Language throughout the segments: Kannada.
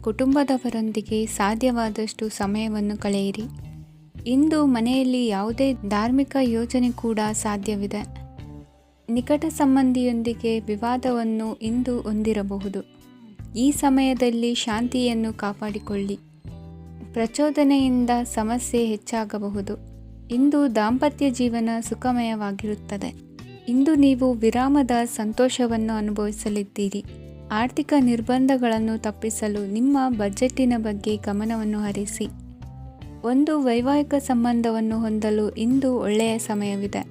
ಕುಟುಂಬದವರೊಂದಿಗೆ ಸಾಧ್ಯವಾದಷ್ಟು ಸಮಯವನ್ನು ಕಳೆಯಿರಿ. ಇಂದು ಮನೆಯಲ್ಲಿ ಯಾವುದೇ ಧಾರ್ಮಿಕ ಯೋಜನೆ ಕೂಡ ಸಾಧ್ಯವಿದೆ. ನಿಕಟ ಸಂಬಂಧಿಯೊಂದಿಗೆ ವಿವಾದವನ್ನು ಇಂದು ಹೊಂದಿರಬಹುದು. ಈ ಸಮಯದಲ್ಲಿ ಶಾಂತಿಯನ್ನು ಕಾಪಾಡಿಕೊಳ್ಳಿ. ಪ್ರಚೋದನೆಯಿಂದ ಸಮಸ್ಯೆ ಹೆಚ್ಚಾಗಬಹುದು. ಇಂದು ದಾಂಪತ್ಯ ಜೀವನ ಸುಖಮಯವಾಗಿರುತ್ತದೆ. ಇಂದು ನೀವು ವಿರಾಮದ ಸಂತೋಷವನ್ನು ಅನುಭವಿಸಲಿದ್ದೀರಿ. ಆರ್ಥಿಕ ನಿರ್ಬಂಧಗಳನ್ನು ತಪ್ಪಿಸಲು ನಿಮ್ಮ ಬಜೆಟ್ಟಿನ ಬಗ್ಗೆ ಗಮನವನ್ನು ಹರಿಸಿ. ಒಂದು ವೈವಾಹಿಕ ಸಂಬಂಧವನ್ನು ಹೊಂದಲು ಇಂದು ಒಳ್ಳೆಯ ಸಮಯವಿದೆ.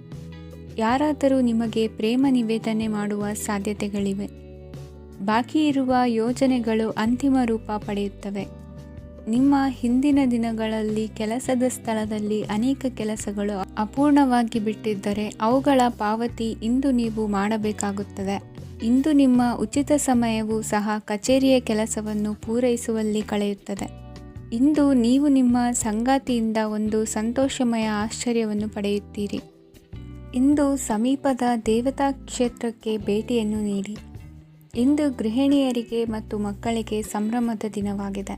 ಯಾರಾದರೂ ನಿಮಗೆ ಪ್ರೇಮ ನಿವೇದನೆ ಮಾಡುವ ಸಾಧ್ಯತೆಗಳಿವೆ. ಬಾಕಿ ಇರುವ ಯೋಜನೆಗಳು ಅಂತಿಮ ರೂಪ ಪಡೆಯುತ್ತವೆ. ನಿಮ್ಮ ಹಿಂದಿನ ದಿನಗಳಲ್ಲಿ ಕೆಲಸದ ಸ್ಥಳದಲ್ಲಿ ಅನೇಕ ಕೆಲಸಗಳು ಅಪೂರ್ಣವಾಗಿ ಬಿಟ್ಟಿದ್ದರೆ ಅವುಗಳ ಪಾವತಿ ಇಂದು ನೀವು ಮಾಡಬೇಕಾಗುತ್ತದೆ. ಇಂದು ನಿಮ್ಮ ಉಚಿತ ಸಮಯವು ಸಹ ಕಚೇರಿಯ ಕೆಲಸವನ್ನು ಪೂರೈಸುವಲ್ಲಿ ಕಳೆಯುತ್ತದೆ. ಇಂದು ನೀವು ನಿಮ್ಮ ಸಂಗಾತಿಯಿಂದ ಒಂದು ಸಂತೋಷಮಯ ಆಶ್ಚರ್ಯವನ್ನು ಪಡೆಯುತ್ತೀರಿ. ಇಂದು ಸಮೀಪದ ದೇವತಾ ಕ್ಷೇತ್ರಕ್ಕೆ ಭೇಟಿಯನ್ನು ನೀಡಿ. ಇಂದು ಗೃಹಿಣಿಯರಿಗೆ ಮತ್ತು ಮಕ್ಕಳಿಗೆ ಸಂಭ್ರಮದ ದಿನವಾಗಿದೆ.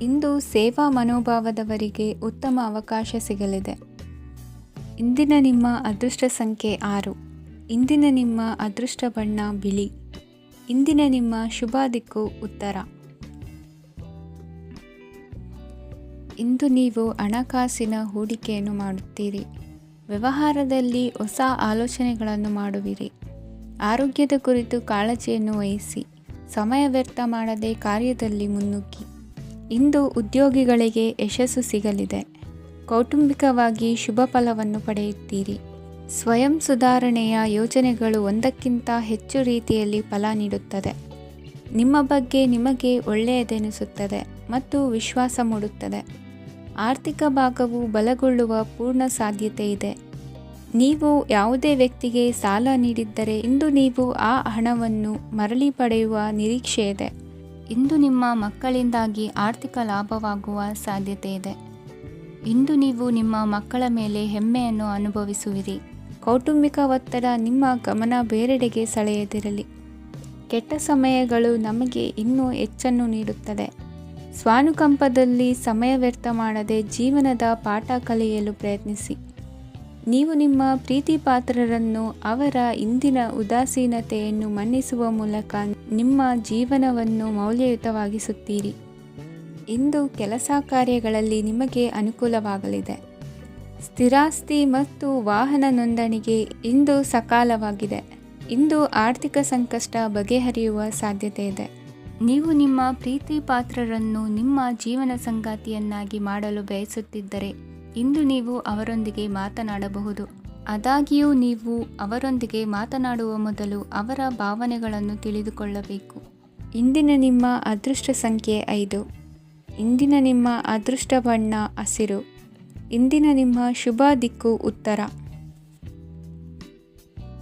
ಇಂದು ಸೇವಾ ಮನೋಭಾವದವರಿಗೆ ಉತ್ತಮ ಅವಕಾಶ ಸಿಗಲಿದೆ. ಇಂದಿನ ನಿಮ್ಮ ಅದೃಷ್ಟ ಸಂಖ್ಯೆ 6. ಇಂದಿನ ನಿಮ್ಮ ಅದೃಷ್ಟ ಬಣ್ಣ ಬಿಳಿ. ಇಂದಿನ ನಿಮ್ಮ ಶುಭ ದಿಕ್ಕು ಉತ್ತರ. ಇಂದು ನೀವು ಹಣಕಾಸಿನ ಹೂಡಿಕೆಯನ್ನು ಮಾಡುತ್ತೀರಿ. ವ್ಯವಹಾರದಲ್ಲಿ ಹೊಸ ಆಲೋಚನೆಗಳನ್ನು ಮಾಡುವಿರಿ. ಆರೋಗ್ಯದ ಕುರಿತು ಕಾಳಜಿಯನ್ನು ವಹಿಸಿ. ಸಮಯ ವ್ಯರ್ಥ ಮಾಡದೆ ಕಾರ್ಯದಲ್ಲಿ ಮುನ್ನುಗ್ಗಿ. ಇಂದು ಉದ್ಯೋಗಿಗಳಿಗೆ ಯಶಸ್ಸು ಸಿಗಲಿದೆ. ಕೌಟುಂಬಿಕವಾಗಿ ಶುಭ ಫಲವನ್ನು ಪಡೆಯುತ್ತೀರಿ. ಸ್ವಯಂ ಸುಧಾರಣೆಯ ಯೋಜನೆಗಳು ಒಂದಕ್ಕಿಂತ ಹೆಚ್ಚು ರೀತಿಯಲ್ಲಿ ಫಲ ನೀಡುತ್ತದೆ. ನಿಮ್ಮ ಬಗ್ಗೆ ನಿಮಗೆ ಒಳ್ಳೆಯದೆನಿಸುತ್ತದೆ ಮತ್ತು ವಿಶ್ವಾಸ ಮೂಡುತ್ತದೆ. ಆರ್ಥಿಕ ಭಾಗವು ಬಲಗೊಳ್ಳುವ ಪೂರ್ಣ ಸಾಧ್ಯತೆ ಇದೆ. ನೀವು ಯಾವುದೇ ವ್ಯಕ್ತಿಗೆ ಸಾಲ ನೀಡಿದ್ದರೆ ಇಂದು ನೀವು ಆ ಹಣವನ್ನು ಮರಳಿ ಪಡೆಯುವ ನಿರೀಕ್ಷೆ ಇದೆ. ಇಂದು ನಿಮ್ಮ ಮಕ್ಕಳಿಂದಾಗಿ ಆರ್ಥಿಕ ಲಾಭವಾಗುವ ಸಾಧ್ಯತೆ ಇದೆ. ಇಂದು ನೀವು ನಿಮ್ಮ ಮಕ್ಕಳ ಮೇಲೆ ಹೆಮ್ಮೆಯನ್ನು ಅನುಭವಿಸುವಿರಿ. ಕೌಟುಂಬಿಕ ಒತ್ತಡ ನಿಮ್ಮ ಗಮನ ಬೇರೆಡೆಗೆ ಸೆಳೆಯದಿರಲಿ. ಕೆಟ್ಟ ಸಮಯಗಳು ನಮಗೆ ಇನ್ನೂ ಹೆಚ್ಚನ್ನು ನೀಡುತ್ತದೆ. ಸ್ವಾನುಕಂಪದಲ್ಲಿ ಸಮಯ ವ್ಯರ್ಥ ಮಾಡದೆ ಜೀವನದ ಪಾಠ ಕಲಿಯಲು ಪ್ರಯತ್ನಿಸಿ. ನೀವು ನಿಮ್ಮ ಪ್ರೀತಿ ಪಾತ್ರರನ್ನು ಅವರ ಇಂದಿನ ಉದಾಸೀನತೆಯನ್ನು ಮನ್ನಿಸುವ ಮೂಲಕ ನಿಮ್ಮ ಜೀವನವನ್ನು ಮೌಲ್ಯಯುತವಾಗಿಸುತ್ತೀರಿ. ಇಂದು ಕೆಲಸ ಕಾರ್ಯಗಳಲ್ಲಿ ನಿಮಗೆ ಅನುಕೂಲವಾಗಲಿದೆ. ಸ್ಥಿರಾಸ್ತಿ ಮತ್ತು ವಾಹನ ನೋಂದಣಿಗೆ ಇಂದು ಸಕಾಲವಾಗಿದೆ. ಇಂದು ಆರ್ಥಿಕ ಸಂಕಷ್ಟ ಬಗೆಹರಿಯುವ ಸಾಧ್ಯತೆ ಇದೆ. ನೀವು ನಿಮ್ಮ ಪ್ರೀತಿ ಪಾತ್ರರನ್ನು ನಿಮ್ಮ ಜೀವನ ಸಂಗಾತಿಯನ್ನಾಗಿ ಮಾಡಲು ಬಯಸುತ್ತಿದ್ದರೆ ಇಂದು ನೀವು ಅವರೊಂದಿಗೆ ಮಾತನಾಡಬಹುದು. ಆದಾಗ್ಯೂ ನೀವು ಅವರೊಂದಿಗೆ ಮಾತನಾಡುವ ಮೊದಲು ಅವರ ಭಾವನೆಗಳನ್ನು ತಿಳಿದುಕೊಳ್ಳಬೇಕು. ಇಂದಿನ ನಿಮ್ಮ ಅದೃಷ್ಟ ಸಂಖ್ಯೆ 5. ಇಂದಿನ ನಿಮ್ಮ ಅದೃಷ್ಟ ಬಣ್ಣ ಹಸಿರು. ಇಂದಿನ ನಿಮ್ಮ ಶುಭ ದಿಕ್ಕು ಉತ್ತರ.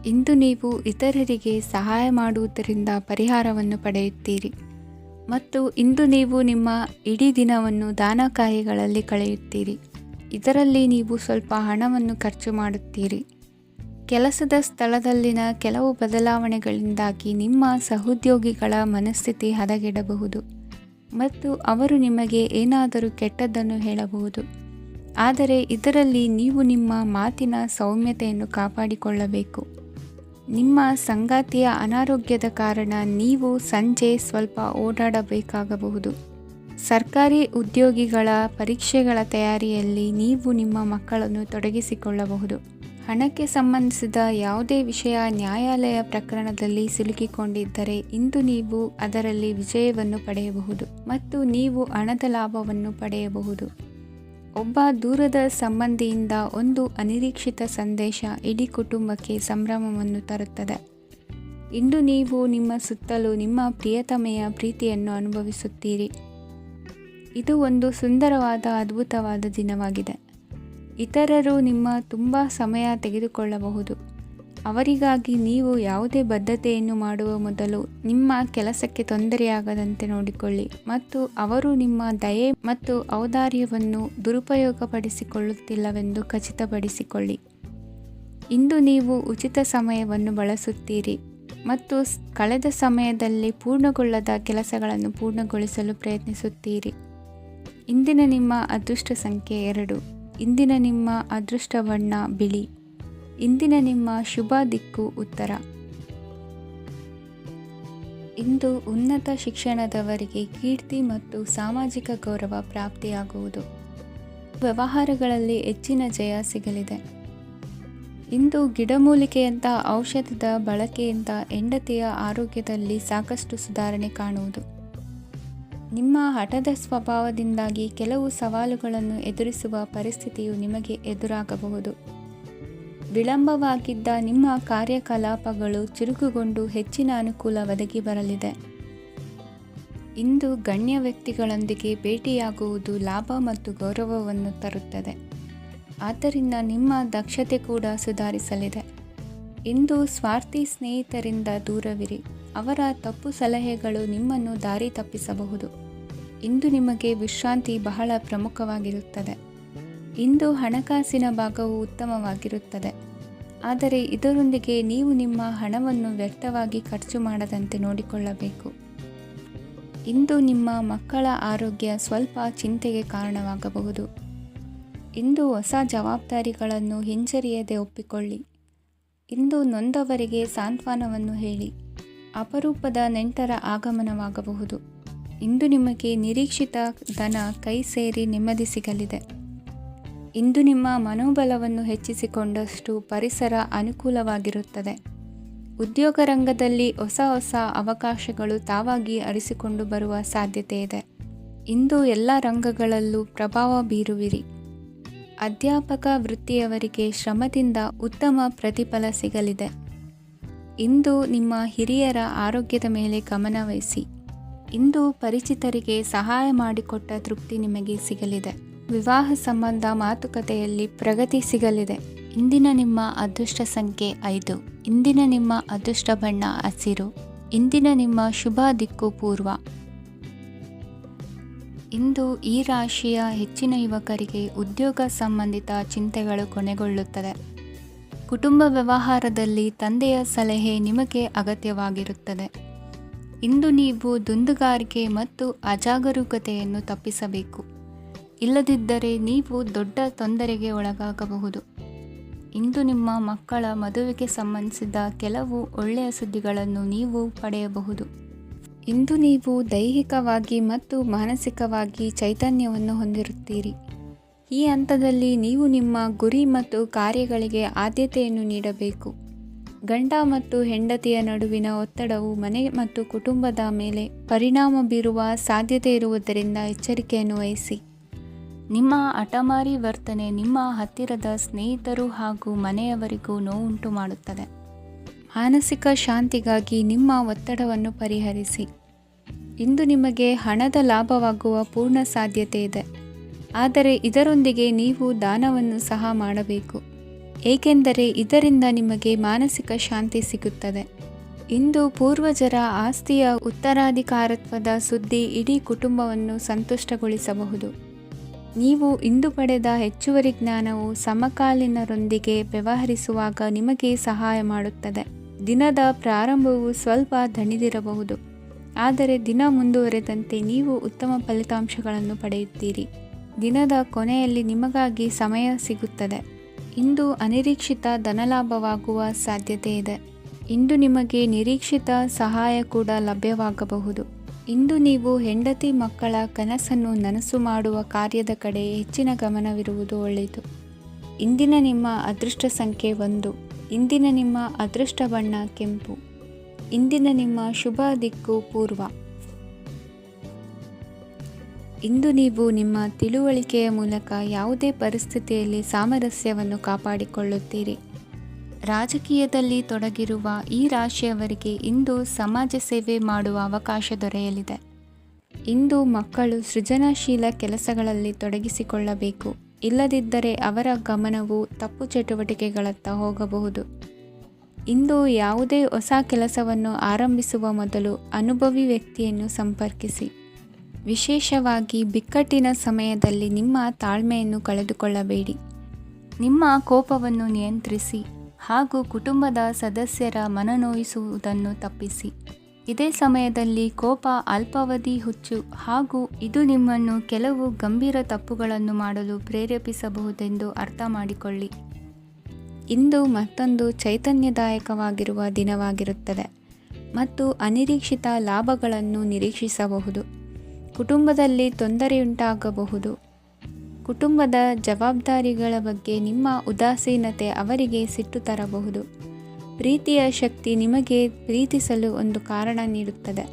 ಇಂದು ನೀವು ಇತರರಿಗೆ ಸಹಾಯ ಮಾಡುವುದರಿಂದ ಪರಿಹಾರವನ್ನು ಪಡೆಯುತ್ತೀರಿ ಮತ್ತು ಇಂದು ನೀವು ನಿಮ್ಮ ಇಡೀ ದಿನವನ್ನು ದಾನ ಕಾರ್ಯಗಳಲ್ಲಿ ಕಳೆಯುತ್ತೀರಿ. ಇದರಲ್ಲಿ ನೀವು ಸ್ವಲ್ಪ ಹಣವನ್ನು ಖರ್ಚು ಮಾಡುತ್ತೀರಿ. ಕೆಲಸದ ಸ್ಥಳದಲ್ಲಿನ ಕೆಲವು ಬದಲಾವಣೆಗಳಿಂದಾಗಿ ನಿಮ್ಮ ಸಹೋದ್ಯೋಗಿಗಳ ಮನಸ್ಥಿತಿ ಹದಗೆಡಬಹುದು ಮತ್ತು ಅವರು ನಿಮಗೆ ಏನಾದರೂ ಕೆಟ್ಟದ್ದನ್ನು ಹೇಳಬಹುದು. ಆದರೆ ಇದರಲ್ಲಿ ನೀವು ನಿಮ್ಮ ಮಾತಿನ ಸೌಮ್ಯತೆಯನ್ನು ಕಾಪಾಡಿಕೊಳ್ಳಬೇಕು. ನಿಮ್ಮ ಸಂಗಾತಿಯ ಅನಾರೋಗ್ಯದ ಕಾರಣ ನೀವು ಸಂಜೆ ಸ್ವಲ್ಪ ಓಡಾಡಬೇಕಾಗಬಹುದು. ಸರ್ಕಾರಿ ಉದ್ಯೋಗಿಗಳ ಪರೀಕ್ಷೆಗಳ ತಯಾರಿಯಲ್ಲಿ ನೀವು ನಿಮ್ಮ ಮಕ್ಕಳನ್ನು ತೊಡಗಿಸಿಕೊಳ್ಳಬಹುದು. ಹಣಕ್ಕೆ ಸಂಬಂಧಿಸಿದ ಯಾವುದೇ ವಿಷಯ ನ್ಯಾಯಾಲಯ ಪ್ರಕರಣದಲ್ಲಿ ಸಿಲುಕಿಕೊಂಡಿದ್ದರೆ ಇಂದು ನೀವು ಅದರಲ್ಲಿ ವಿಜಯವನ್ನು ಪಡೆಯಬಹುದು ಮತ್ತು ನೀವು ಹಣದ ಲಾಭವನ್ನು ಪಡೆಯಬಹುದು. ಒಬ್ಬ ದೂರದ ಸಂಬಂಧಿಯಿಂದ ಒಂದು ಅನಿರೀಕ್ಷಿತ ಸಂದೇಶ ಇಡೀ ಕುಟುಂಬಕ್ಕೆ ಸಂಭ್ರಮವನ್ನು ತರುತ್ತದೆ. ಇಂದು ನೀವು ನಿಮ್ಮ ಸುತ್ತಲೂ ನಿಮ್ಮ ಪ್ರಿಯತಮೆಯ ಪ್ರೀತಿಯನ್ನು ಅನುಭವಿಸುತ್ತೀರಿ. ಇದು ಒಂದು ಸುಂದರವಾದ ಅದ್ಭುತವಾದ ದಿನವಾಗಿದೆ. ಇತರರು ನಿಮ್ಮ ತುಂಬ ಸಮಯ ತೆಗೆದುಕೊಳ್ಳಬಹುದು. ಅವರಿಗಾಗಿ ನೀವು ಯಾವುದೇ ಬದ್ಧತೆಯನ್ನು ಮಾಡುವ ಮೊದಲು ನಿಮ್ಮ ಕೆಲಸಕ್ಕೆ ತೊಂದರೆಯಾಗದಂತೆ ನೋಡಿಕೊಳ್ಳಿ ಮತ್ತು ಅವರು ನಿಮ್ಮ ದಯೆ ಮತ್ತು ಔದಾರ್ಯವನ್ನು ದುರುಪಯೋಗಪಡಿಸಿಕೊಳ್ಳುತ್ತಿಲ್ಲವೆಂದು ಖಚಿತಪಡಿಸಿಕೊಳ್ಳಿ. ಇಂದು ನೀವು ಉಚಿತ ಸಮಯವನ್ನು ಬಳಸುತ್ತೀರಿ. ಮತ್ತು ಕಳೆದ ಸಮಯದಲ್ಲಿ ಪೂರ್ಣಗೊಳ್ಳದ ಕೆಲಸಗಳನ್ನು ಪೂರ್ಣಗೊಳಿಸಲು ಪ್ರಯತ್ನಿಸುತ್ತೀರಿ. ಇಂದಿನ ನಿಮ್ಮ ಅದೃಷ್ಟ ಸಂಖ್ಯೆ 2. ಇಂದಿನ ನಿಮ್ಮ ಅದೃಷ್ಟ ಬಣ್ಣ ಬಿಳಿ. ಇಂದಿನ ನಿಮ್ಮ ಶುಭ ದಿಕ್ಕು ಉತ್ತರ. ಇಂದು ಉನ್ನತ ಶಿಕ್ಷಣದವರಿಗೆ ಕೀರ್ತಿ ಮತ್ತು ಸಾಮಾಜಿಕ ಗೌರವ ಪ್ರಾಪ್ತಿಯಾಗುವುದು. ವ್ಯವಹಾರಗಳಲ್ಲಿ ಹೆಚ್ಚಿನ ಜಯ ಸಿಗಲಿದೆ. ಇಂದು ಗಿಡಮೂಲಿಕೆಯಂಥ ಔಷಧದ ಬಳಕೆಯಿಂದ ಹೆಂಡತಿಯ ಆರೋಗ್ಯದಲ್ಲಿ ಸಾಕಷ್ಟು ಸುಧಾರಣೆ ಕಾಣುವುದು. ನಿಮ್ಮ ಹಠದ ಸ್ವಭಾವದಿಂದಾಗಿ ಕೆಲವು ಸವಾಲುಗಳನ್ನು ಎದುರಿಸುವ ಪರಿಸ್ಥಿತಿಯು ನಿಮಗೆ ಎದುರಾಗಬಹುದು. ವಿಳಂಬವಾಗಿದ್ದ ನಿಮ್ಮ ಕಾರ್ಯಕಲಾಪಗಳು ಚುರುಕುಗೊಂಡು ಹೆಚ್ಚಿನ ಅನುಕೂಲ ಒದಗಿ ಬರಲಿದೆ. ಇಂದು ಗಣ್ಯ ವ್ಯಕ್ತಿಗಳೊಂದಿಗೆ ಭೇಟಿಯಾಗುವುದು ಲಾಭ ಮತ್ತು ಗೌರವವನ್ನು ತರುತ್ತದೆ. ಆದ್ದರಿಂದ ನಿಮ್ಮ ದಕ್ಷತೆ ಕೂಡ ಸುಧಾರಿಸಲಿದೆ. ಇಂದು ಸ್ವಾರ್ಥಿ ಸ್ನೇಹಿತರಿಂದ ದೂರವಿರಿ. ಅವರ ತಪ್ಪು ಸಲಹೆಗಳು ನಿಮ್ಮನ್ನು ದಾರಿ ತಪ್ಪಿಸಬಹುದು. ಇಂದು ನಿಮಗೆ ವಿಶ್ರಾಂತಿ ಬಹಳ ಪ್ರಮುಖವಾಗಿರುತ್ತದೆ. ಇಂದು ಹಣಕಾಸಿನ ಭಾಗವು ಉತ್ತಮವಾಗಿರುತ್ತದೆ. ಆದರೆ ಇದರೊಂದಿಗೆ ನೀವು ನಿಮ್ಮ ಹಣವನ್ನು ವ್ಯರ್ಥವಾಗಿ ಖರ್ಚು ಮಾಡದಂತೆ ನೋಡಿಕೊಳ್ಳಬೇಕು. ಇಂದು ನಿಮ್ಮ ಮಕ್ಕಳ ಆರೋಗ್ಯ ಸ್ವಲ್ಪ ಚಿಂತೆಗೆ ಕಾರಣವಾಗಬಹುದು. ಇಂದು ಹೊಸ ಜವಾಬ್ದಾರಿಗಳನ್ನು ಹಿಂಜರಿಯದೆ ಒಪ್ಪಿಕೊಳ್ಳಿ. ಇಂದು ನೊಂದವರಿಗೆ ಸಾಂತ್ವನವನ್ನು ಹೇಳಿ. ಅಪರೂಪದ ನೆಂಟರ ಆಗಮನವಾಗಬಹುದು. ಇಂದು ನಿಮಗೆ ನಿರೀಕ್ಷಿತ ಧನ ಕೈ ಸೇರಿ ನೆಮ್ಮದಿ ಸಿಗಲಿದೆ. ಇಂದು ನಿಮ್ಮ ಮನೋಬಲವನ್ನು ಹೆಚ್ಚಿಸಿಕೊಂಡಷ್ಟು ಪರಿಸರ ಅನುಕೂಲವಾಗಿರುತ್ತದೆ. ಉದ್ಯೋಗ ರಂಗದಲ್ಲಿ ಹೊಸ ಹೊಸ ಅವಕಾಶಗಳು ತಾವಾಗಿ ಅರಿಸಿಕೊಂಡು ಬರುವ ಸಾಧ್ಯತೆ ಇದೆ. ಇಂದು ಎಲ್ಲ ರಂಗಗಳಲ್ಲೂ ಪ್ರಭಾವ ಬೀರುವಿರಿ. ಅಧ್ಯಾಪಕ ವೃತ್ತಿಯವರಿಗೆ ಶ್ರಮದಿಂದ ಉತ್ತಮ ಪ್ರತಿಫಲ ಸಿಗಲಿದೆ. ಇಂದು ನಿಮ್ಮ ಹಿರಿಯರ ಆರೋಗ್ಯದ ಮೇಲೆ ಗಮನವಹಿಸಿ. ಇಂದು ಪರಿಚಿತರಿಗೆ ಸಹಾಯ ಮಾಡಿಕೊಟ್ಟ ತೃಪ್ತಿ ನಿಮಗೆ ಸಿಗಲಿದೆ. ವಿವಾಹ ಸಂಬಂಧ ಮಾತುಕತೆಯಲ್ಲಿ ಪ್ರಗತಿ ಸಿಗಲಿದೆ. ಇಂದಿನ ನಿಮ್ಮ ಅದೃಷ್ಟ ಸಂಖ್ಯೆ 5. ಇಂದಿನ ನಿಮ್ಮ ಅದೃಷ್ಟ ಬಣ್ಣ ಹಸಿರು. ಇಂದಿನ ನಿಮ್ಮ ಶುಭ ದಿಕ್ಕು ಪೂರ್ವ. ಇಂದು ಈ ರಾಶಿಯ ಹೆಚ್ಚಿನ ಯುವಕರಿಗೆ ಉದ್ಯೋಗ ಸಂಬಂಧಿತ ಚಿಂತೆಗಳು ಕೊನೆಗೊಳ್ಳುತ್ತದೆ. ಕುಟುಂಬ ವ್ಯವಹಾರದಲ್ಲಿ ತಂದೆಯ ಸಲಹೆ ನಿಮಗೆ ಅಗತ್ಯವಾಗಿರುತ್ತದೆ. ಇಂದು ನೀವು ದುಂದುಗಾರಿಕೆ ಮತ್ತು ಅಜಾಗರೂಕತೆಯನ್ನು ತಪ್ಪಿಸಬೇಕು. ಇಲ್ಲದಿದ್ದರೆ ನೀವು ದೊಡ್ಡ ತೊಂದರೆಗೆ ಒಳಗಾಗಬಹುದು. ಇಂದು ನಿಮ್ಮ ಮಕ್ಕಳ ಮದುವೆಗೆ ಸಂಬಂಧಿಸಿದ ಕೆಲವು ಒಳ್ಳೆಯ ಸುದ್ದಿಗಳನ್ನು ನೀವು ಪಡೆಯಬಹುದು. ಇಂದು ನೀವು ದೈಹಿಕವಾಗಿ ಮತ್ತು ಮಾನಸಿಕವಾಗಿ ಚೈತನ್ಯವನ್ನು ಹೊಂದಿರುತ್ತೀರಿ. ಈ ಹಂತದಲ್ಲಿ ನೀವು ನಿಮ್ಮ ಗುರಿ ಮತ್ತು ಕಾರ್ಯಗಳಿಗೆ ಆದ್ಯತೆಯನ್ನು ನೀಡಬೇಕು. ಗಂಡ ಮತ್ತು ಹೆಂಡತಿಯ ನಡುವಿನ ಒತ್ತಡವು ಮನೆ ಮತ್ತು ಕುಟುಂಬದ ಮೇಲೆ ಪರಿಣಾಮ ಬೀರುವ ಸಾಧ್ಯತೆ ಇರುವುದರಿಂದ ಎಚ್ಚರಿಕೆಯನ್ನು ವಹಿಸಿ. ನಿಮ್ಮ ಹಠಮಾರಿ ವರ್ತನೆ ನಿಮ್ಮ ಹತ್ತಿರದ ಸ್ನೇಹಿತರು ಹಾಗೂ ಮನೆಯವರಿಗೂ ನೋವುಂಟು ಮಾಡುತ್ತದೆ. ಮಾನಸಿಕ ಶಾಂತಿಗಾಗಿ ನಿಮ್ಮ ಒತ್ತಡವನ್ನು ಪರಿಹರಿಸಿ. ಇಂದು ನಿಮಗೆ ಹಣದ ಲಾಭವಾಗುವ ಪೂರ್ಣ ಸಾಧ್ಯತೆ ಇದೆ. ಆದರೆ ಇದರೊಂದಿಗೆ ನೀವು ದಾನವನ್ನು ಸಹ ಮಾಡಬೇಕು, ಏಕೆಂದರೆ ಇದರಿಂದ ನಿಮಗೆ ಮಾನಸಿಕ ಶಾಂತಿ ಸಿಗುತ್ತದೆ. ಇಂದು ಪೂರ್ವಜರ ಆಸ್ತಿಯ ಉತ್ತರಾಧಿಕಾರತ್ವದ ಸುದ್ದಿ ಇಡೀ ಕುಟುಂಬವನ್ನು ಸಂತುಷ್ಟಗೊಳಿಸಬಹುದು. ನೀವು ಇಂದು ಪಡೆದ ಹೆಚ್ಚುವರಿ ಜ್ಞಾನವು ಸಮಕಾಲೀನರೊಂದಿಗೆ ವ್ಯವಹರಿಸುವಾಗ ನಿಮಗೆ ಸಹಾಯ ಮಾಡುತ್ತದೆ. ದಿನದ ಪ್ರಾರಂಭವು ಸ್ವಲ್ಪ ದಣಿದಿರಬಹುದು, ಆದರೆ ದಿನ ಮುಂದುವರೆದಂತೆ ನೀವು ಉತ್ತಮ ಫಲಿತಾಂಶಗಳನ್ನು ಪಡೆಯುತ್ತೀರಿ. ದಿನದ ಕೊನೆಯಲ್ಲಿ ನಿಮಗಾಗಿ ಸಮಯ ಸಿಗುತ್ತದೆ. ಇಂದು ಅನಿರೀಕ್ಷಿತ ಧನಲಾಭವಾಗುವ ಸಾಧ್ಯತೆ ಇದೆ. ಇಂದು ನಿಮಗೆ ನಿರೀಕ್ಷಿತ ಸಹಾಯ ಕೂಡ ಲಭ್ಯವಾಗಬಹುದು. ಇಂದು ನೀವು ಹೆಂಡತಿ ಮಕ್ಕಳ ಕನಸನ್ನು ನನಸು ಮಾಡುವ ಕಾರ್ಯದ ಕಡೆ ಹೆಚ್ಚಿನ ಗಮನವಿರುವುದು ಒಳ್ಳೆಯದು. ಇಂದಿನ ನಿಮ್ಮ ಅದೃಷ್ಟ ಸಂಖ್ಯೆ 1. ಇಂದಿನ ನಿಮ್ಮ ಅದೃಷ್ಟ ಬಣ್ಣ ಕೆಂಪು. ಇಂದಿನ ನಿಮ್ಮ ಶುಭ ದಿಕ್ಕು ಪೂರ್ವ. ಇಂದು ನೀವು ನಿಮ್ಮ ತಿಳುವಳಿಕೆಯ ಮೂಲಕ ಯಾವುದೇ ಪರಿಸ್ಥಿತಿಯಲ್ಲಿ ಸಾಮರಸ್ಯವನ್ನು ಕಾಪಾಡಿಕೊಳ್ಳುತ್ತೀರಿ. ರಾಜಕೀಯದಲ್ಲಿ ತೊಡಗಿರುವ ಈ ರಾಶಿಯವರಿಗೆ ಇಂದು ಸಮಾಜ ಸೇವೆ ಮಾಡುವ ಅವಕಾಶ ದೊರೆಯಲಿದೆ. ಇಂದು ಮಕ್ಕಳು ಸೃಜನಶೀಲ ಕೆಲಸಗಳಲ್ಲಿ ತೊಡಗಿಸಿಕೊಳ್ಳಬೇಕು. ಇಲ್ಲದಿದ್ದರೆ ಅವರ ಗಮನವು ತಪ್ಪು ಚಟುವಟಿಕೆಗಳತ್ತ ಹೋಗಬಹುದು. ಇಂದು ಯಾವುದೇ ಹೊಸ ಕೆಲಸವನ್ನು ಆರಂಭಿಸುವ ಮೊದಲು ಅನುಭವಿ ವ್ಯಕ್ತಿಯನ್ನು ಸಂಪರ್ಕಿಸಿ. ವಿಶೇಷವಾಗಿ ಬಿಕ್ಕಟ್ಟಿನ ಸಮಯದಲ್ಲಿ ನಿಮ್ಮ ತಾಳ್ಮೆಯನ್ನು ಕಳೆದುಕೊಳ್ಳಬೇಡಿ. ನಿಮ್ಮ ಕೋಪವನ್ನು ನಿಯಂತ್ರಿಸಿ ಹಾಗೂ ಕುಟುಂಬದ ಸದಸ್ಯರ ಮನನೋಯಿಸುವುದನ್ನು ತಪ್ಪಿಸಿ. ಇದೇ ಸಮಯದಲ್ಲಿ ಕೋಪ ಅಲ್ಪಾವಧಿ ಹುಚ್ಚು ಹಾಗೂ ಇದು ನಿಮ್ಮನ್ನು ಕೆಲವು ಗಂಭೀರ ತಪ್ಪುಗಳನ್ನು ಮಾಡಲು ಪ್ರೇರೇಪಿಸಬಹುದೆಂದು ಅರ್ಥ ಮಾಡಿಕೊಳ್ಳಿ. ಇಂದು ಮತ್ತೊಂದು ಚೈತನ್ಯದಾಯಕವಾಗಿರುವ ದಿನವಾಗಿರುತ್ತದೆ ಮತ್ತು ಅನಿರೀಕ್ಷಿತ ಲಾಭಗಳನ್ನು ನಿರೀಕ್ಷಿಸಬಹುದು. ಕುಟುಂಬದಲ್ಲಿ ತೊಂದರೆಯುಂಟಾಗಬಹುದು. ಕುಟುಂಬದ ಜವಾಬ್ದಾರಿಗಳ ಬಗ್ಗೆ ನಿಮ್ಮ ಉದಾಸೀನತೆ ಅವರಿಗೆ ಸಿಟ್ಟು ತರಬಹುದು. ಪ್ರೀತಿಯ ಶಕ್ತಿ ನಿಮಗೆ ಪ್ರೀತಿಸಲು ಒಂದು ಕಾರಣ ನೀಡುತ್ತದೆ.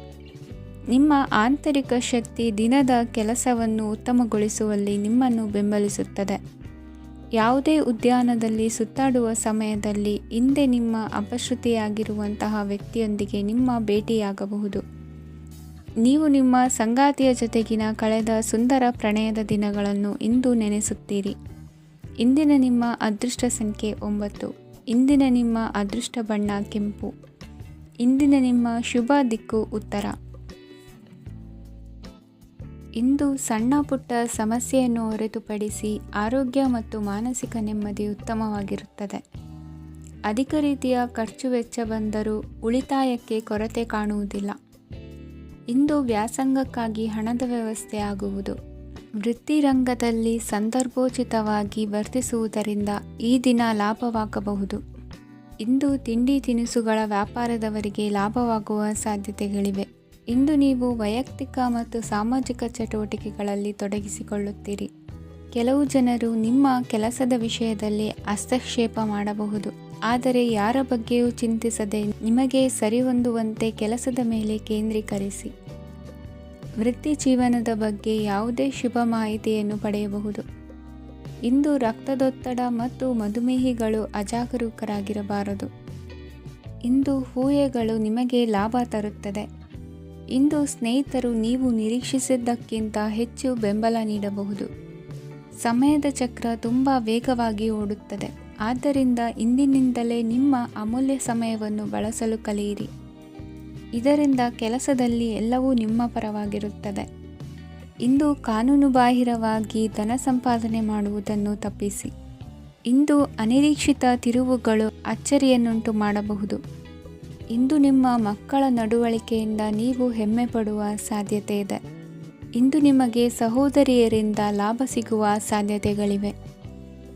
ನಿಮ್ಮ ಆಂತರಿಕ ಶಕ್ತಿ ದಿನದ ಕೆಲಸವನ್ನು ಉತ್ತಮಗೊಳಿಸುವಲ್ಲಿ ನಿಮ್ಮನ್ನು ಬೆಂಬಲಿಸುತ್ತದೆ. ಯಾವುದೇ ಉದ್ಯಾನದಲ್ಲಿ ಸುತ್ತಾಡುವ ಸಮಯದಲ್ಲಿ ಹಿಂದೆ ನಿಮ್ಮ ಅಪಶ್ರುತಿಯಾಗಿರುವಂತಹ ವ್ಯಕ್ತಿಯೊಂದಿಗೆ ನಿಮ್ಮ ಭೇಟಿಯಾಗಬಹುದು. ನೀವು ನಿಮ್ಮ ಸಂಗಾತಿಯ ಜೊತೆಗಿನ ಕಳೆದ ಸುಂದರ ಪ್ರಣಯದ ದಿನಗಳನ್ನು ಇಂದು ನೆನೆಸುತ್ತೀರಿ. ಇಂದಿನ ನಿಮ್ಮ ಅದೃಷ್ಟ ಸಂಖ್ಯೆ 9. ಇಂದಿನ ನಿಮ್ಮ ಅದೃಷ್ಟ ಬಣ್ಣ ಕೆಂಪು. ಇಂದಿನ ನಿಮ್ಮ ಶುಭ ದಿಕ್ಕು ಉತ್ತರ. ಇಂದು ಸಣ್ಣ ಪುಟ್ಟ ಸಮಸ್ಯೆಯನ್ನು ಹೊರತುಪಡಿಸಿ ಆರೋಗ್ಯ ಮತ್ತು ಮಾನಸಿಕ ನೆಮ್ಮದಿ ಉತ್ತಮವಾಗಿರುತ್ತದೆ. ಅಧಿಕ ರೀತಿಯ ಖರ್ಚು ವೆಚ್ಚ ಬಂದರೂ ಉಳಿತಾಯಕ್ಕೆ ಕೊರತೆ ಕಾಣುವುದಿಲ್ಲ. ಇಂದು ವ್ಯಾಸಂಗಕ್ಕಾಗಿ ಹಣದ ವ್ಯವಸ್ಥೆ ಆಗುವುದು. ವೃತ್ತಿರಂಗದಲ್ಲಿ ಸಂದರ್ಭೋಚಿತವಾಗಿ ವರ್ತಿಸುವುದರಿಂದ ಈ ದಿನ ಲಾಭವಾಗಬಹುದು. ಇಂದು ತಿಂಡಿ ತಿನಿಸುಗಳ ವ್ಯಾಪಾರದವರಿಗೆ ಲಾಭವಾಗುವ ಸಾಧ್ಯತೆಗಳಿವೆ. ಇಂದು ನೀವು ವೈಯಕ್ತಿಕ ಮತ್ತು ಸಾಮಾಜಿಕ ಚಟುವಟಿಕೆಗಳಲ್ಲಿ ತೊಡಗಿಸಿಕೊಳ್ಳುತ್ತೀರಿ. ಕೆಲವು ಜನರು ನಿಮ್ಮ ಕೆಲಸದ ವಿಷಯದಲ್ಲಿ ಹಸ್ತಕ್ಷೇಪ ಮಾಡಬಹುದು, ಆದರೆ ಯಾರ ಬಗ್ಗೆಯೂ ಚಿಂತಿಸದೆ ನಿಮಗೆ ಸರಿಹೊಂದುವಂತೆ ಕೆಲಸದ ಮೇಲೆ ಕೇಂದ್ರೀಕರಿಸಿ. ವೃತ್ತಿ ಜೀವನದ ಬಗ್ಗೆ ಯಾವುದೇ ಶುಭ ಮಾಹಿತಿಯನ್ನು ಪಡೆಯಬಹುದು. ಇಂದು ರಕ್ತದೊತ್ತಡ ಮತ್ತು ಮಧುಮೇಹಿಗಳು ಅಜಾಗರೂಕರಾಗಿರಬಾರದು. ಇಂದು ಊಹೆಗಳು ನಿಮಗೆ ಲಾಭ ತರುತ್ತದೆ. ಇಂದು ಸ್ನೇಹಿತರು ನೀವು ನಿರೀಕ್ಷಿಸಿದ್ದಕ್ಕಿಂತ ಹೆಚ್ಚು ಬೆಂಬಲ ನೀಡಬಹುದು. ಸಮಯದ ಚಕ್ರ ತುಂಬ ವೇಗವಾಗಿ ಓಡುತ್ತದೆ. ಆದ್ದರಿಂದ ಇಂದಿನಿಂದಲೇ ನಿಮ್ಮ ಅಮೂಲ್ಯ ಸಮಯವನ್ನು ಬಳಸಲು ಕಲಿಯಿರಿ. ಇದರಿಂದ ಕೆಲಸದಲ್ಲಿ ಎಲ್ಲವೂ ನಿಮ್ಮ ಪರವಾಗಿರುತ್ತದೆ. ಇಂದು ಕಾನೂನುಬಾಹಿರವಾಗಿ ಧನ ಸಂಪಾದನೆ ಮಾಡುವುದನ್ನು ತಪ್ಪಿಸಿ. ಇಂದು ಅನಿರೀಕ್ಷಿತ ತಿರುವುಗಳು ಅಚ್ಚರಿಯನ್ನುಂಟು ಮಾಡಬಹುದು. ಇಂದು ನಿಮ್ಮ ಮಕ್ಕಳ ನಡವಳಿಕೆಯಿಂದ ನೀವು ಹೆಮ್ಮೆ ಪಡುವ ಸಾಧ್ಯತೆ ಇದೆ. ಇಂದು ನಿಮಗೆ ಸಹೋದರಿಯರಿಂದ ಲಾಭ ಸಿಗುವ ಸಾಧ್ಯತೆಗಳಿವೆ.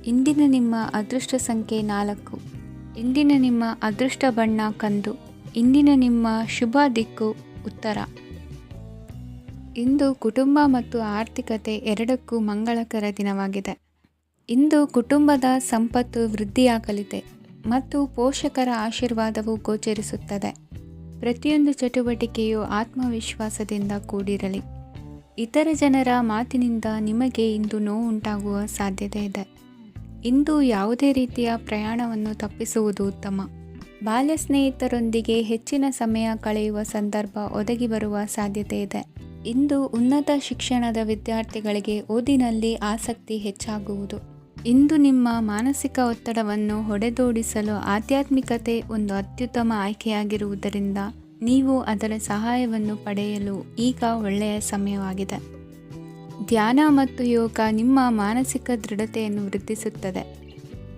ಇಂದಿನ ನಿಮ್ಮ ಅದೃಷ್ಟ ಸಂಖ್ಯೆ 4. ಇಂದಿನ ನಿಮ್ಮ ಅದೃಷ್ಟ ಬಣ್ಣ ಕಂದು. ಇಂದಿನ ನಿಮ್ಮ ಶುಭ ದಿಕ್ಕು ಉತ್ತರ. ಇಂದು ಕುಟುಂಬ ಮತ್ತು ಆರ್ಥಿಕತೆ ಎರಡಕ್ಕೂ ಮಂಗಳಕರ ದಿನವಾಗಿದೆ. ಇಂದು ಕುಟುಂಬದ ಸಂಪತ್ತು ವೃದ್ಧಿಯಾಗಲಿದೆ ಮತ್ತು ಪೋಷಕರ ಆಶೀರ್ವಾದವು ಗೋಚರಿಸುತ್ತದೆ. ಪ್ರತಿಯೊಂದು ಚಟುವಟಿಕೆಯು ಆತ್ಮವಿಶ್ವಾಸದಿಂದ ಕೂಡಿರಲಿ. ಇತರ ಜನರ ಮಾತಿನಿಂದ ನಿಮಗೆ ಇಂದು ನೋವುಂಟಾಗುವ ಸಾಧ್ಯತೆ ಇದೆ. ಇಂದು ಯಾವುದೇ ರೀತಿಯ ಪ್ರಯಾಣವನ್ನು ತಪ್ಪಿಸುವುದು ಉತ್ತಮ. ಬಾಲ್ಯ ಸ್ನೇಹಿತರೊಂದಿಗೆ ಹೆಚ್ಚಿನ ಸಮಯ ಕಳೆಯುವ ಸಂದರ್ಭ ಒದಗಿ ಬರುವ ಸಾಧ್ಯತೆ ಇದೆ. ಇಂದು ಉನ್ನತ ಶಿಕ್ಷಣದ ವಿದ್ಯಾರ್ಥಿಗಳಿಗೆ ಓದಿನಲ್ಲಿ ಆಸಕ್ತಿ ಹೆಚ್ಚಾಗುವುದು. ಇಂದು ನಿಮ್ಮ ಮಾನಸಿಕ ಒತ್ತಡವನ್ನು ಹೊಡೆದೋಡಿಸಲು ಆಧ್ಯಾತ್ಮಿಕತೆ ಒಂದು ಅತ್ಯುತ್ತಮ ಆಯ್ಕೆಯಾಗಿರುವುದರಿಂದ ನೀವು ಅದರ ಸಹಾಯವನ್ನು ಪಡೆಯಲು ಈಗ ಒಳ್ಳೆಯ ಸಮಯವಾಗಿದೆ. ಧ್ಯಾನ ಮತ್ತು ಯೋಗ ನಿಮ್ಮ ಮಾನಸಿಕ ದೃಢತೆಯನ್ನು ವೃದ್ಧಿಸುತ್ತದೆ.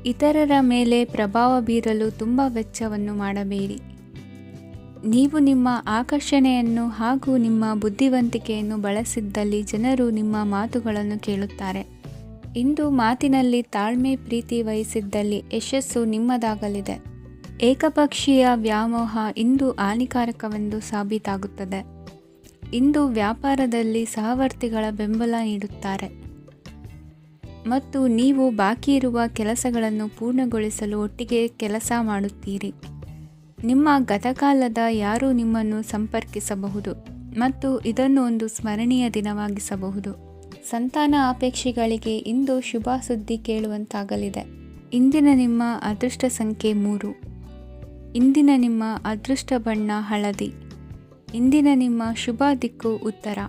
ಇತರರ ಮೇಲೆ ಪ್ರಭಾವ ಬೀರಲು ತುಂಬ ವೆಚ್ಚವನ್ನು ಮಾಡಬೇಡಿ. ನೀವು ನಿಮ್ಮ ಆಕರ್ಷಣೆಯನ್ನು ಹಾಗೂ ನಿಮ್ಮ ಬುದ್ಧಿವಂತಿಕೆಯನ್ನು ಬಳಸಿದ್ದಲ್ಲಿ ಜನರು ನಿಮ್ಮ ಮಾತುಗಳನ್ನು ಕೇಳುತ್ತಾರೆ. ಇಂದು ಮಾತಿನಲ್ಲಿ ತಾಳ್ಮೆ ಪ್ರೀತಿ ವಹಿಸಿದ್ದಲ್ಲಿ ಯಶಸ್ಸು ನಿಮ್ಮದಾಗಲಿದೆ. ಏಕಪಕ್ಷೀಯ ವ್ಯಾಮೋಹ ಇಂದು ಹಾನಿಕಾರಕವೆಂದು ಸಾಬೀತಾಗುತ್ತದೆ. ಇಂದು ವ್ಯಾಪಾರದಲ್ಲಿ ಸಹವರ್ತಿಗಳ ಬೆಂಬಲ ನೀಡುತ್ತಾರೆ ಮತ್ತು ನೀವು ಬಾಕಿ ಇರುವ ಕೆಲಸಗಳನ್ನು ಪೂರ್ಣಗೊಳಿಸಲು ಒಟ್ಟಿಗೆ ಕೆಲಸ ಮಾಡುತ್ತೀರಿ. ನಿಮ್ಮ ಗತಕಾಲದ ಯಾರೂ ನಿಮ್ಮನ್ನು ಸಂಪರ್ಕಿಸಬಹುದು ಮತ್ತು ಇದನ್ನು ಒಂದು ಸ್ಮರಣೀಯ ದಿನವಾಗಿಸಬಹುದು. ಸಂತಾನ ಅಪೇಕ್ಷೆಗಳಿಗೆ ಇಂದು ಶುಭ ಸುದ್ದಿ ಕೇಳುವಂತಾಗಲಿದೆ. ಇಂದಿನ ನಿಮ್ಮ ಅದೃಷ್ಟ ಸಂಖ್ಯೆ 3. ಇಂದಿನ ನಿಮ್ಮ ಅದೃಷ್ಟ ಬಣ್ಣ ಹಳದಿ. ಇಂದಿನ ನಿಮ್ಮ ಶುಭ ದಿಕ್ಕು ಉತ್ತರ.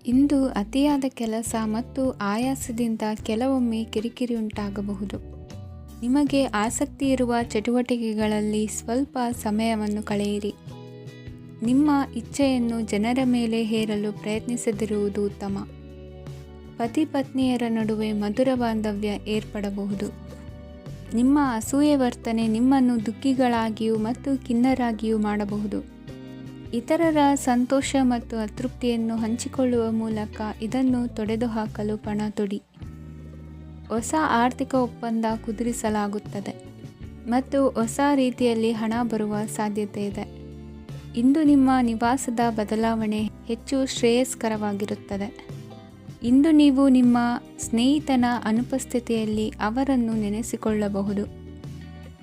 ಇಂದು ಅತಿಯಾದ ಕೆಲಸ ಮತ್ತು ಆಯಾಸದಿಂದ ಕೆಲವೊಮ್ಮೆ ಕಿರಿಕಿರಿ ಉಂಟಾಗಬಹುದು. ನಿಮಗೆ ಆಸಕ್ತಿ ಇರುವ ಚಟುವಟಿಕೆಗಳಲ್ಲಿ ಸ್ವಲ್ಪ ಸಮಯವನ್ನು ಕಳೆಯಿರಿ. ನಿಮ್ಮ ಇಚ್ಛೆಯನ್ನು ಜನರ ಮೇಲೆ ಹೇರಲು ಪ್ರಯತ್ನಿಸದಿರುವುದು ಉತ್ತಮ. ಪತಿ ಪತ್ನಿಯರ ನಡುವೆ ಮಧುರ ಬಾಂಧವ್ಯ ಏರ್ಪಡಬಹುದು. ನಿಮ್ಮ ಅಸೂಯೆ ವರ್ತನೆ ನಿಮ್ಮನ್ನು ದುಃಖಿಗಳಾಗಿಯೂ ಮತ್ತು ಖಿನ್ನರಾಗಿಯೂ ಮಾಡಬಹುದು. ಇತರರ ಸಂತೋಷ ಮತ್ತು ಅತೃಪ್ತಿಯನ್ನು ಹಂಚಿಕೊಳ್ಳುವ ಮೂಲಕ ಇದನ್ನು ತೊಡೆದುಹಾಕಲು ಪಣ ತೊಡಿ. ಹೊಸ ಆರ್ಥಿಕ ಒಪ್ಪಂದ ಕುದುರಿಸಲಾಗುತ್ತದೆ ಮತ್ತು ಹೊಸ ರೀತಿಯಲ್ಲಿ ಹಣ ಬರುವ ಸಾಧ್ಯತೆ ಇದೆ. ಇಂದು ನಿಮ್ಮ ನಿವಾಸದ ಬದಲಾವಣೆ ಹೆಚ್ಚು ಶ್ರೇಯಸ್ಕರವಾಗಿರುತ್ತದೆ. ಇಂದು ನೀವು ನಿಮ್ಮ ಸ್ನೇಹಿತನ ಅನುಪಸ್ಥಿತಿಯಲ್ಲಿ ಅವರನ್ನು ನೆನೆಸಿಕೊಳ್ಳಬಹುದು.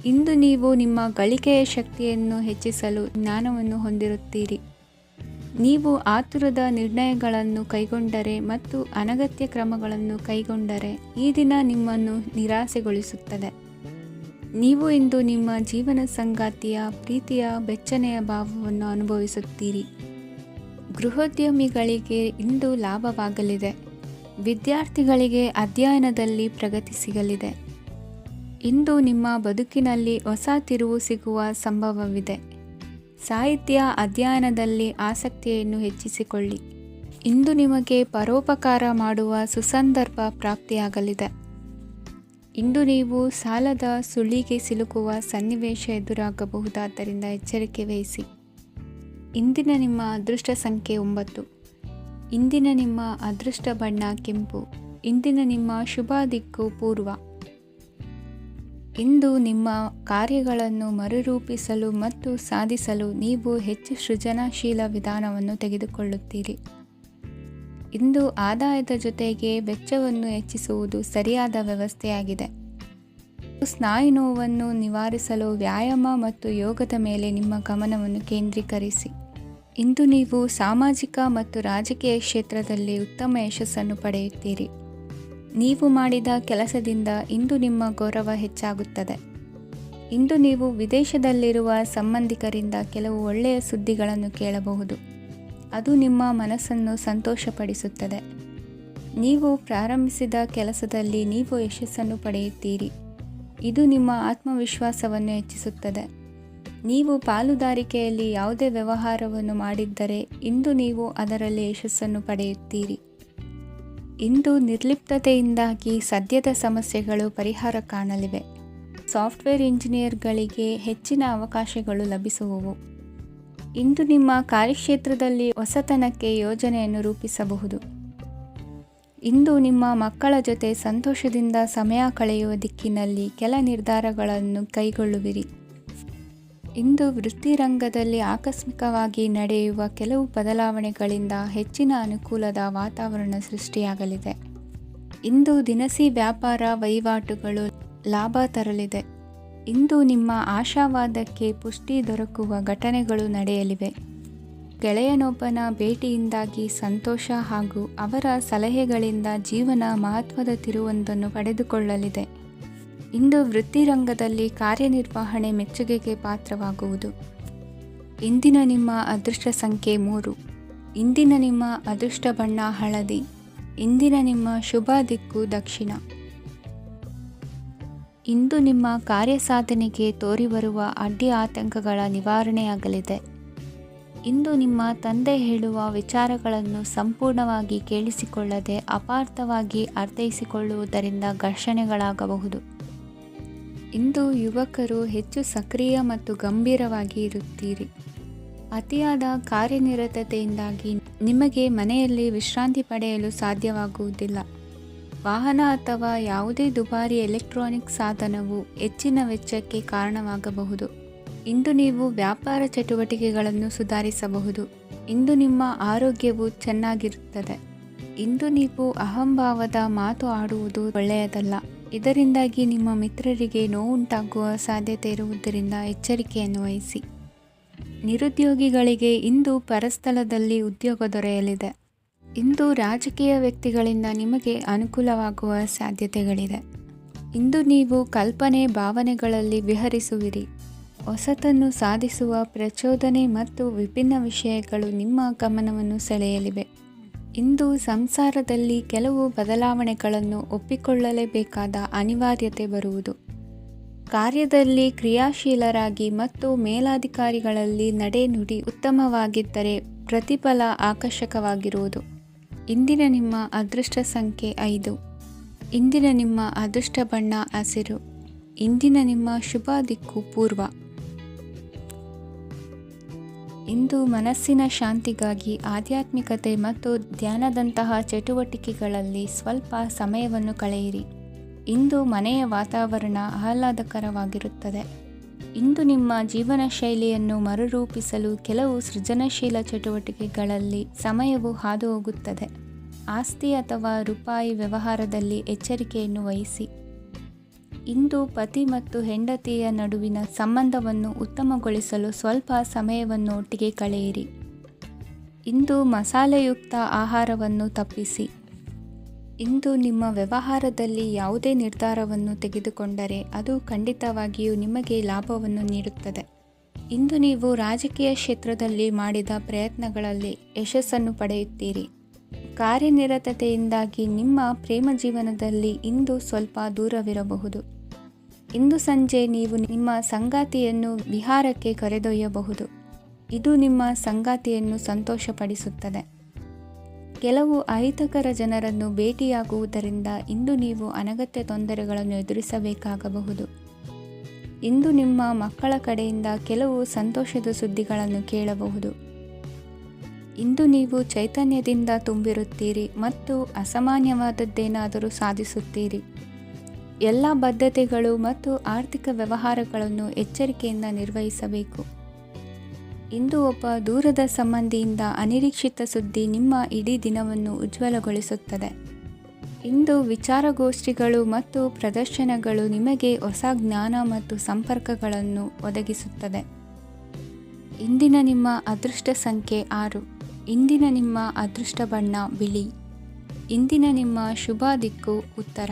ಇಂದು ನೀವು ನಿಮ್ಮ ಗಳಿಕೆಯ ಶಕ್ತಿಯನ್ನು ಹೆಚ್ಚಿಸಲು ಜ್ಞಾನವನ್ನು ಹೊಂದಿರುತ್ತೀರಿ. ನೀವು ಆತುರದ ನಿರ್ಣಯಗಳನ್ನು ಕೈಗೊಂಡರೆ ಮತ್ತು ಅನಗತ್ಯ ಕ್ರಮಗಳನ್ನು ಕೈಗೊಂಡರೆ ಈ ದಿನ ನಿಮ್ಮನ್ನು ನಿರಾಸೆಗೊಳಿಸುತ್ತದೆ. ನೀವು ಇಂದು ನಿಮ್ಮ ಜೀವನ ಸಂಗಾತಿಯ ಪ್ರೀತಿಯ ಬೆಚ್ಚನೆಯ ಭಾವವನ್ನು ಅನುಭವಿಸುತ್ತೀರಿ. ಗೃಹೋದ್ಯಮಿಗಳಿಗೆ ಇಂದು ಲಾಭವಾಗಲಿದೆ. ವಿದ್ಯಾರ್ಥಿಗಳಿಗೆ ಅಧ್ಯಯನದಲ್ಲಿ ಪ್ರಗತಿ ಸಿಗಲಿದೆ. ಇಂದು ನಿಮ್ಮ ಬದುಕಿನಲ್ಲಿ ಹೊಸ ತಿರುವು ಸಿಗುವ ಸಂಭವವಿದೆ. ಸಾಹಿತ್ಯ ಅಧ್ಯಯನದಲ್ಲಿ ಆಸಕ್ತಿಯನ್ನು ಹೆಚ್ಚಿಸಿಕೊಳ್ಳಿ. ಇಂದು ನಿಮಗೆ ಪರೋಪಕಾರ ಮಾಡುವ ಸುಸಂದರ್ಭ ಪ್ರಾಪ್ತಿಯಾಗಲಿದೆ. ಇಂದು ನೀವು ಸಾಲದ ಸುಳಿಗೆ ಸಿಲುಕುವ ಸನ್ನಿವೇಶ ಎದುರಾಗಬಹುದಾದ್ದರಿಂದ ಎಚ್ಚರಿಕೆ ವಹಿಸಿ. ಇಂದಿನ ನಿಮ್ಮ ಅದೃಷ್ಟ ಸಂಖ್ಯೆ 9. ಇಂದಿನ ನಿಮ್ಮ ಅದೃಷ್ಟ ಬಣ್ಣ ಕೆಂಪು. ಇಂದಿನ ನಿಮ್ಮ ಶುಭ ದಿಕ್ಕು ಪೂರ್ವ. ಇಂದು ನಿಮ್ಮ ಕಾರ್ಯಗಳನ್ನು ಮರುರೂಪಿಸಲು ಮತ್ತು ಸಾಧಿಸಲು ನೀವು ಹೆಚ್ಚು ಸೃಜನಶೀಲ ವಿಧಾನವನ್ನು ತೆಗೆದುಕೊಳ್ಳುತ್ತೀರಿ. ಇಂದು ಆದಾಯದ ಜೊತೆಗೆ ವೆಚ್ಚವನ್ನು ಹೆಚ್ಚಿಸುವುದು ಸರಿಯಾದ ವ್ಯವಸ್ಥೆಯಾಗಿದೆ. ಸ್ನಾಯು ನೋವನ್ನು ನಿವಾರಿಸಲು ವ್ಯಾಯಾಮ ಮತ್ತು ಯೋಗದ ಮೇಲೆ ನಿಮ್ಮ ಗಮನವನ್ನು ಕೇಂದ್ರೀಕರಿಸಿ. ಇಂದು ನೀವು ಸಾಮಾಜಿಕ ಮತ್ತು ರಾಜಕೀಯ ಕ್ಷೇತ್ರದಲ್ಲಿ ಉತ್ತಮ ಯಶಸ್ಸನ್ನು ಪಡೆಯುತ್ತೀರಿ. ನೀವು ಮಾಡಿದ ಕೆಲಸದಿಂದ ಇಂದು ನಿಮ್ಮ ಗೌರವ ಹೆಚ್ಚಾಗುತ್ತದೆ. ಇಂದು ನೀವು ವಿದೇಶದಲ್ಲಿರುವ ಸಂಬಂಧಿಕರಿಂದ ಕೆಲವು ಒಳ್ಳೆಯ ಸುದ್ದಿಗಳನ್ನು ಕೇಳಬಹುದು. ಅದು ನಿಮ್ಮ ಮನಸ್ಸನ್ನು ಸಂತೋಷಪಡಿಸುತ್ತದೆ. ನೀವು ಪ್ರಾರಂಭಿಸಿದ ಕೆಲಸದಲ್ಲಿ ನೀವು ಯಶಸ್ಸನ್ನು ಪಡೆಯುತ್ತೀರಿ. ಇದು ನಿಮ್ಮ ಆತ್ಮವಿಶ್ವಾಸವನ್ನು ಹೆಚ್ಚಿಸುತ್ತದೆ. ನೀವು ಪಾಲುದಾರಿಕೆಯಲ್ಲಿ ಯಾವುದೇ ವ್ಯವಹಾರವನ್ನು ಮಾಡಿದ್ದರೆ ಇಂದು ನೀವು ಅದರಲ್ಲಿ ಯಶಸ್ಸನ್ನು ಪಡೆಯುತ್ತೀರಿ. ಇಂದು ನಿರ್ಲಿಪ್ತತೆಯಿಂದಾಗಿ ಸದ್ಯದ ಸಮಸ್ಯೆಗಳು ಪರಿಹಾರ ಕಾಣಲಿವೆ. ಸಾಫ್ಟ್ವೇರ್ ಇಂಜಿನಿಯರ್ಗಳಿಗೆ ಹೆಚ್ಚಿನ ಅವಕಾಶಗಳು ಲಭಿಸುವವು. ಇಂದು ನಿಮ್ಮ ಕಾರ್ಯಕ್ಷೇತ್ರದಲ್ಲಿ ಹೊಸತನಕ್ಕೆ ಯೋಜನೆಯನ್ನು ರೂಪಿಸಬಹುದು. ಇಂದು ನಿಮ್ಮ ಮಕ್ಕಳ ಜೊತೆ ಸಂತೋಷದಿಂದ ಸಮಯ ಕಳೆಯುವ ದಿಕ್ಕಿನಲ್ಲಿ ಕೆಲ ನಿರ್ಧಾರಗಳನ್ನು ಕೈಗೊಳ್ಳುವಿರಿ. ಇಂದು ವೃತ್ತಿರಂಗದಲ್ಲಿ ಆಕಸ್ಮಿಕವಾಗಿ ನಡೆಯುವ ಕೆಲವು ಬದಲಾವಣೆಗಳಿಂದ ಹೆಚ್ಚಿನ ಅನುಕೂಲದ ವಾತಾವರಣ ಸೃಷ್ಟಿಯಾಗಲಿದೆ. ಇಂದು ದಿನಸಿ ವ್ಯಾಪಾರ ವಹಿವಾಟುಗಳು ಲಾಭ ತರಲಿದೆ. ಇಂದು ನಿಮ್ಮ ಆಶಾವಾದಕ್ಕೆ ಪುಷ್ಟಿ ದೊರಕುವ ಘಟನೆಗಳು ನಡೆಯಲಿವೆ. ಗೆಳೆಯನೊಬ್ಬನ ಭೇಟಿಯಿಂದಾಗಿ ಸಂತೋಷ ಹಾಗೂ ಅವರ ಸಲಹೆಗಳಿಂದ ಜೀವನ ಮಹತ್ವದ ತಿರುವೊಂದನ್ನು ಪಡೆದುಕೊಳ್ಳಲಿದೆ. ಇಂದು ವೃತ್ತಿರಂಗದಲ್ಲಿ ಕಾರ್ಯನಿರ್ವಹಣೆ ಮೆಚ್ಚುಗೆಗೆ ಪಾತ್ರವಾಗುವುದು. ಇಂದಿನ ನಿಮ್ಮ ಅದೃಷ್ಟ ಸಂಖ್ಯೆ 3. ಇಂದಿನ ನಿಮ್ಮ ಅದೃಷ್ಟ ಬಣ್ಣ ಹಳದಿ. ಇಂದಿನ ನಿಮ್ಮ ಶುಭ ದಿಕ್ಕು ದಕ್ಷಿಣ. ಇಂದು ನಿಮ್ಮ ಕಾರ್ಯಸಾಧನೆಗೆ ತೋರಿಬರುವ ಅಡ್ಡಿ ಆತಂಕಗಳ ನಿವಾರಣೆಯಾಗಲಿದೆ. ಇಂದು ನಿಮ್ಮ ತಂದೆ ಹೇಳುವ ವಿಚಾರಗಳನ್ನು ಸಂಪೂರ್ಣವಾಗಿ ಕೇಳಿಸಿಕೊಳ್ಳದೆ ಅಪಾರ್ಥವಾಗಿ ಅರ್ಥೈಸಿಕೊಳ್ಳುವುದರಿಂದ ಘರ್ಷಣೆಗಳಾಗಬಹುದು. ಇಂದು ಯುವಕರು ಹೆಚ್ಚು ಸಕ್ರಿಯ ಮತ್ತು ಗಂಭೀರವಾಗಿ ಇರುತ್ತೀರಿ. ಅತಿಯಾದ ಕಾರ್ಯನಿರತತೆಯಿಂದಾಗಿ ನಿಮಗೆ ಮನೆಯಲ್ಲಿ ವಿಶ್ರಾಂತಿ ಪಡೆಯಲು ಸಾಧ್ಯವಾಗುವುದಿಲ್ಲ. ವಾಹನ ಅಥವಾ ಯಾವುದೇ ದುಬಾರಿ ಎಲೆಕ್ಟ್ರಾನಿಕ್ ಸಾಧನವು ಹೆಚ್ಚಿನ ವೆಚ್ಚಕ್ಕೆ ಕಾರಣವಾಗಬಹುದು. ಇಂದು ನೀವು ವ್ಯಾಪಾರ ಚಟುವಟಿಕೆಗಳನ್ನು ಸುಧಾರಿಸಬಹುದು. ಇಂದು ನಿಮ್ಮ ಆರೋಗ್ಯವು ಚೆನ್ನಾಗಿರುತ್ತದೆ. ಇಂದು ನೀವು ಅಹಂಭಾವದ ಮಾತು ಆಡುವುದು ಒಳ್ಳೆಯದಲ್ಲ. ಇದರಿಂದಾಗಿ ನಿಮ್ಮ ಮಿತ್ರರಿಗೆ ನೋವುಂಟಾಗುವ ಸಾಧ್ಯತೆ ಇರುವುದರಿಂದ ಎಚ್ಚರಿಕೆಯನ್ನು ವಹಿಸಿ. ನಿರುದ್ಯೋಗಿಗಳಿಗೆ ಇಂದು ಪರಸ್ಥಳದಲ್ಲಿ ಉದ್ಯೋಗ ದೊರೆಯಲಿದೆ. ಇಂದು ರಾಜಕೀಯ ವ್ಯಕ್ತಿಗಳಿಂದ ನಿಮಗೆ ಅನುಕೂಲವಾಗುವ ಸಾಧ್ಯತೆಗಳಿದೆ. ಇಂದು ನೀವು ಕಲ್ಪನೆ ಭಾವನೆಗಳಲ್ಲಿ ವಿಹರಿಸುವಿರಿ. ಹೊಸತನ್ನು ಸಾಧಿಸುವ ಪ್ರಚೋದನೆ ಮತ್ತು ವಿಭಿನ್ನ ವಿಷಯಗಳು ನಿಮ್ಮ ಗಮನವನ್ನು ಸೆಳೆಯಲಿವೆ. ಇಂದು ಸಂಸಾರದಲ್ಲಿ ಕೆಲವು ಬದಲಾವಣೆಗಳನ್ನು ಒಪ್ಪಿಕೊಳ್ಳಲೇಬೇಕಾದ ಅನಿವಾರ್ಯತೆ ಬರುವುದು. ಕಾರ್ಯದಲ್ಲಿ ಕ್ರಿಯಾಶೀಲರಾಗಿ ಮತ್ತು ಮೇಲಾಧಿಕಾರಿಗಳಲ್ಲಿ ನಡೆನುಡಿ ಉತ್ತಮವಾಗಿದ್ದರೆ ಪ್ರತಿಫಲ ಆಕರ್ಷಕವಾಗಿರುವುದು. ಇಂದಿನ ನಿಮ್ಮ ಅದೃಷ್ಟ ಸಂಖ್ಯೆ 5. ಇಂದಿನ ನಿಮ್ಮ ಅದೃಷ್ಟ ಬಣ್ಣ ಹಸಿರು. ಇಂದಿನ ನಿಮ್ಮ ಶುಭ ದಿಕ್ಕು ಪೂರ್ವ. ಇಂದು ಮನಸ್ಸಿನ ಶಾಂತಿಗಾಗಿ ಆಧ್ಯಾತ್ಮಿಕತೆ ಮತ್ತು ಧ್ಯಾನದಂತಹ ಚಟುವಟಿಕೆಗಳಲ್ಲಿ ಸ್ವಲ್ಪ ಸಮಯವನ್ನು ಕಳೆಯಿರಿ. ಇಂದು ಮನೆಯ ವಾತಾವರಣ ಆಹ್ಲಾದಕರವಾಗಿರುತ್ತದೆ. ಇಂದು ನಿಮ್ಮ ಜೀವನ ಶೈಲಿಯನ್ನು ಮರುರೂಪಿಸಲು ಕೆಲವು ಸೃಜನಶೀಲ ಚಟುವಟಿಕೆಗಳಲ್ಲಿ ಸಮಯವು ಹಾದುಹೋಗುತ್ತದೆ. ಆಸ್ತಿ ಅಥವಾ ರೂಪಾಯಿ ವ್ಯವಹಾರದಲ್ಲಿ ಎಚ್ಚರಿಕೆಯನ್ನು ವಹಿಸಿ. ಇಂದು ಪತಿ ಮತ್ತು ಹೆಂಡತಿಯ ನಡುವಿನ ಸಂಬಂಧವನ್ನು ಉತ್ತಮಗೊಳಿಸಲು ಸ್ವಲ್ಪ ಸಮಯವನ್ನು ಒಟ್ಟಿಗೆ ಕಳೆಯಿರಿ. ಇಂದು ಮಸಾಲೆಯುಕ್ತ ಆಹಾರವನ್ನು ತಪ್ಪಿಸಿ. ಇಂದು ನಿಮ್ಮ ವ್ಯವಹಾರದಲ್ಲಿ ಯಾವುದೇ ನಿರ್ಧಾರವನ್ನು ತೆಗೆದುಕೊಂಡರೆ ಅದು ಖಂಡಿತವಾಗಿಯೂ ನಿಮಗೆ ಲಾಭವನ್ನು ನೀಡುತ್ತದೆ. ಇಂದು ನೀವು ರಾಜಕೀಯ ಕ್ಷೇತ್ರದಲ್ಲಿ ಮಾಡಿದ ಪ್ರಯತ್ನಗಳಲ್ಲಿ ಯಶಸ್ಸನ್ನು ಪಡೆಯುತ್ತೀರಿ. ಕಾರ್ಯನಿರತತೆಯಿಂದಾಗಿ ನಿಮ್ಮ ಪ್ರೇಮ ಜೀವನದಲ್ಲಿ ಇಂದು ಸ್ವಲ್ಪ ದೂರವಿರಬಹುದು. ಇಂದು ಸಂಜೆ ನೀವು ನಿಮ್ಮ ಸಂಗಾತಿಯನ್ನು ವಿಹಾರಕ್ಕೆ ಕರೆದೊಯ್ಯಬಹುದು. ಇದು ನಿಮ್ಮ ಸಂಗಾತಿಯನ್ನು ಸಂತೋಷಪಡಿಸುತ್ತದೆ. ಕೆಲವು ಅಹಿತಕರ ಜನರನ್ನು ಭೇಟಿಯಾಗುವುದರಿಂದ ಇಂದು ನೀವು ಅನಗತ್ಯ ತೊಂದರೆಗಳನ್ನು ಎದುರಿಸಬೇಕಾಗಬಹುದು. ಇಂದು ನಿಮ್ಮ ಮಕ್ಕಳ ಕಡೆಯಿಂದ ಕೆಲವು ಸಂತೋಷದ ಸುದ್ದಿಗಳನ್ನು ಕೇಳಬಹುದು. ಇಂದು ನೀವು ಚೈತನ್ಯದಿಂದ ತುಂಬಿರುತ್ತೀರಿ ಮತ್ತು ಅಸಾಮಾನ್ಯವಾದದ್ದೇನಾದರೂ ಸಾಧಿಸುತ್ತೀರಿ. ಎಲ್ಲ ಬದ್ಧತೆಗಳು ಮತ್ತು ಆರ್ಥಿಕ ವ್ಯವಹಾರಗಳನ್ನು ಎಚ್ಚರಿಕೆಯಿಂದ ನಿರ್ವಹಿಸಬೇಕು. ಇಂದು ಒಬ್ಬ ದೂರದ ಸಂಬಂಧಿಯಿಂದ ಅನಿರೀಕ್ಷಿತ ಸುದ್ದಿ ನಿಮ್ಮ ಇಡೀ ದಿನವನ್ನು ಉಜ್ವಲಗೊಳಿಸುತ್ತದೆ. ಇಂದು ವಿಚಾರಗೋಷ್ಠಿಗಳು ಮತ್ತು ಪ್ರದರ್ಶನಗಳು ನಿಮಗೆ ಹೊಸ ಜ್ಞಾನ ಮತ್ತು ಸಂಪರ್ಕಗಳನ್ನು ಒದಗಿಸುತ್ತದೆ. ಇಂದಿನ ನಿಮ್ಮ ಅದೃಷ್ಟ ಸಂಖ್ಯೆ 6. ಇಂದಿನ ನಿಮ್ಮ ಅದೃಷ್ಟ ಬಣ್ಣ ಬಿಳಿ. ಇಂದಿನ ನಿಮ್ಮ ಶುಭ ದಿಕ್ಕು ಉತ್ತರ.